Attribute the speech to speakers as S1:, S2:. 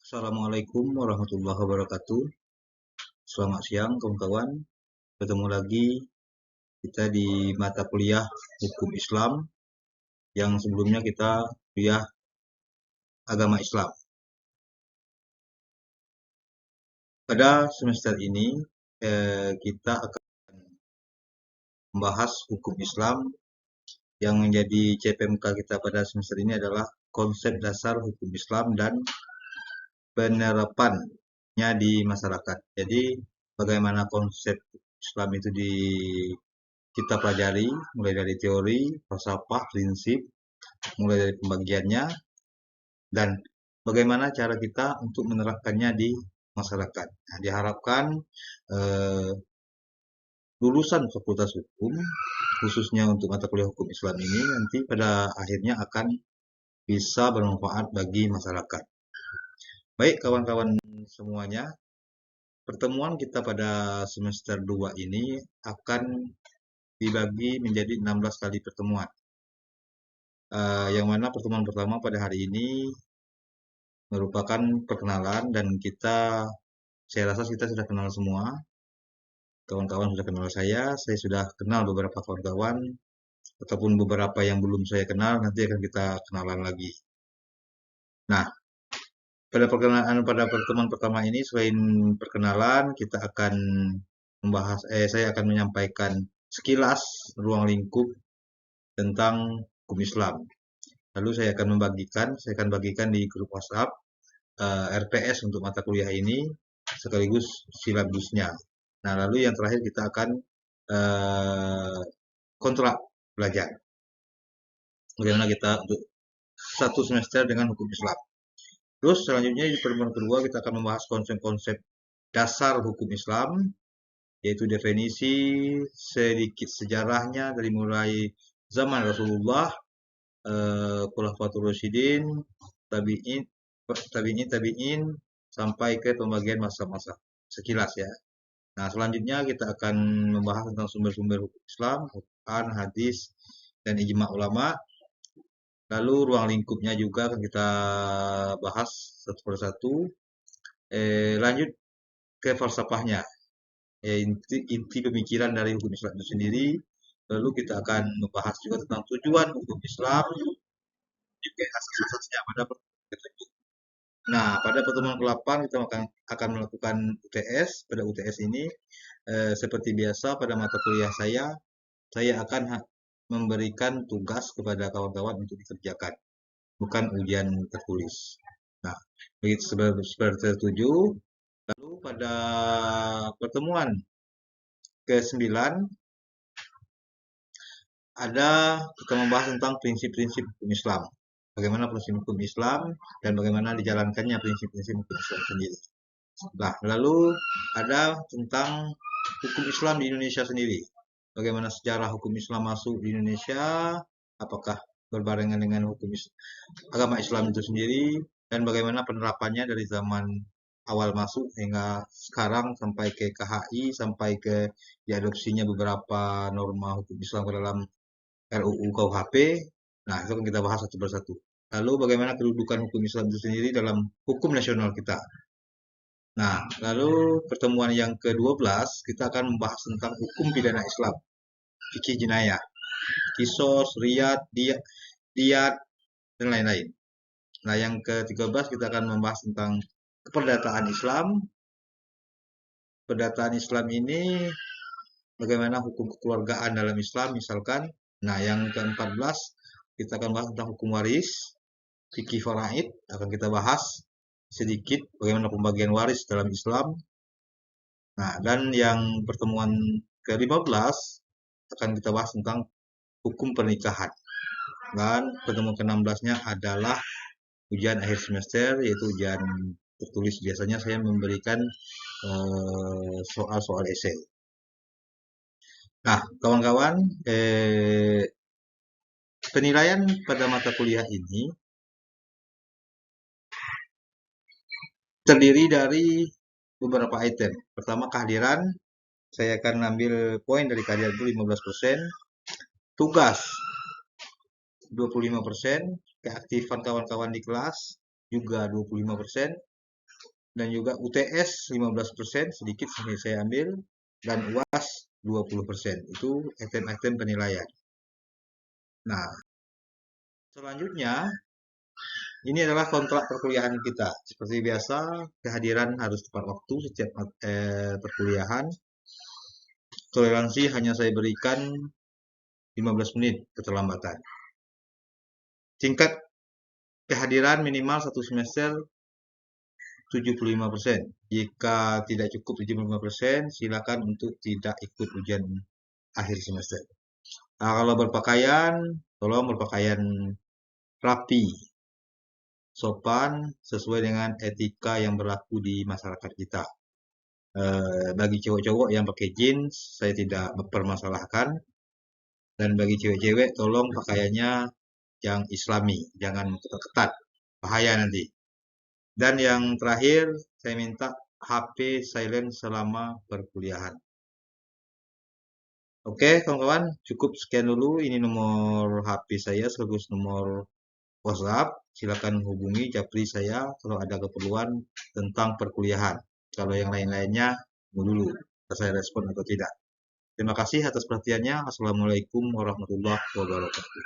S1: Assalamualaikum warahmatullahi wabarakatuh. Selamat siang kawan-kawan. Ketemu lagi kita di mata kuliah Hukum Islam yang sebelumnya kita kuliah Agama Islam. Pada semester ini kita akan membahas Hukum Islam yang menjadi CPMK kita pada semester ini adalah konsep dasar Hukum Islam dan penerapannya di masyarakat. Jadi bagaimana konsep Islam itu kita pelajari mulai dari teori, falsafah, prinsip, mulai dari pembagiannya, dan bagaimana cara kita untuk menerapkannya di masyarakat. Nah, diharapkan lulusan Fakultas Hukum, khususnya untuk mata kuliah Hukum Islam ini, nanti pada akhirnya akan bisa bermanfaat bagi masyarakat. Baik kawan-kawan semuanya, pertemuan kita pada semester 2 ini akan dibagi menjadi 16 kali pertemuan. Yang mana pertemuan pertama pada hari ini merupakan perkenalan dan saya rasa kita sudah kenal semua. Kawan-kawan sudah kenal saya sudah kenal beberapa kawan-kawan, ataupun beberapa yang belum saya kenal, nanti akan kita kenalan lagi. Nah, pada pertemuan pertama ini selain perkenalan, kita akan saya akan menyampaikan sekilas ruang lingkup tentang hukum Islam. Lalu saya akan bagikan di grup WhatsApp RPS untuk mata kuliah ini sekaligus silabusnya. Nah, lalu yang terakhir kita akan kontrak belajar. Bagaimana kita untuk satu semester dengan hukum Islam. Terus selanjutnya di pertemuan kedua kita akan membahas konsep-konsep dasar hukum Islam, yaitu definisi, sedikit sejarahnya dari mulai zaman Rasulullah, Khulafatur Rasyidin, tabi'in, sampai ke pembagian masa-masa. Sekilas ya. Nah, selanjutnya kita akan membahas tentang sumber-sumber hukum Islam, Quran, hadis, dan ijma ulama. Lalu ruang lingkupnya juga akan kita bahas satu persatu. Lanjut ke falsafahnya, inti pemikiran dari hukum Islam itu sendiri. Lalu kita akan membahas juga tentang tujuan hukum Islam, juga asas-asasnya pada pertemuan. Nah, pada pertemuan ke-8 kita akan melakukan UTS. Pada UTS ini, seperti biasa pada mata kuliah saya akan memberikan tugas kepada kawan-kawan untuk dikerjakan, bukan ujian tertulis. Nah, begitu seperti tertuju. Lalu pada pertemuan ke-9 kita membahas tentang prinsip-prinsip hukum Islam. Bagaimana prinsip hukum Islam dan bagaimana dijalankannya prinsip-prinsip hukum Islam sendiri. Nah, lalu ada tentang hukum Islam di Indonesia sendiri. Bagaimana sejarah hukum Islam masuk di Indonesia, apakah berbarengan dengan agama Islam itu sendiri, dan bagaimana penerapannya dari zaman awal masuk hingga sekarang sampai ke KHI, sampai ke diadopsinya beberapa norma hukum Islam ke dalam RUU KUHP. Nah, itu akan kita bahas satu persatu. Lalu bagaimana kedudukan hukum Islam itu sendiri dalam hukum nasional kita. Nah, lalu pertemuan yang ke-12 kita akan membahas tentang hukum pidana Islam, fikih jenayah, kisos, riyad, diyat, dan lain-lain. Nah, yang ke-13 kita akan membahas tentang keperdataan Islam. Perdataan Islam ini bagaimana hukum kekeluargaan dalam Islam misalkan. Nah, yang ke-14 kita akan bahas tentang hukum waris, fikih faraid, akan kita bahas sedikit bagaimana pembagian waris dalam Islam. Nah, dan yang pertemuan ke-15 akan kita bahas tentang hukum pernikahan. Dan pertemuan ke-16-nya adalah ujian akhir semester, yaitu ujian tertulis. Biasanya saya memberikan soal-soal esai. Nah, kawan-kawan, penilaian pada mata kuliah ini terdiri dari beberapa item. Pertama, kehadiran. Saya akan ambil poin dari kehadiran itu 15%. Tugas 25%. Keaktifan kawan-kawan di kelas juga 25%. dan juga UTS 15%, sedikit saya ambil, dan UAS 20%. Itu item-item penilaian. Nah, selanjutnya ini adalah kontrak perkuliahan kita. Seperti biasa, kehadiran harus tepat waktu setiap perkuliahan. Toleransi hanya saya berikan 15 menit keterlambatan. Tingkat kehadiran minimal satu semester 75%. Jika tidak cukup 75%, silakan untuk tidak ikut ujian akhir semester. Nah, kalau berpakaian, tolong berpakaian rapi, sopan, sesuai dengan etika yang berlaku di masyarakat kita. Bagi cowok-cowok yang pakai jeans, saya tidak mempermasalahkan. Dan bagi cewek-cewek, tolong pakaiannya yang islami, jangan ketat-ketat, bahaya nanti. Dan yang terakhir, saya minta HP silent selama perkuliahan. Oke, kawan-kawan, cukup sekian dulu. Ini nomor HP saya sekaligus nomor WhatsApp. Silakan hubungi japri saya kalau ada keperluan tentang perkuliahan. Kalau yang lain-lainnya, tunggu dulu saya respon atau tidak. Terima kasih atas perhatiannya. Assalamualaikum warahmatullahi wabarakatuh.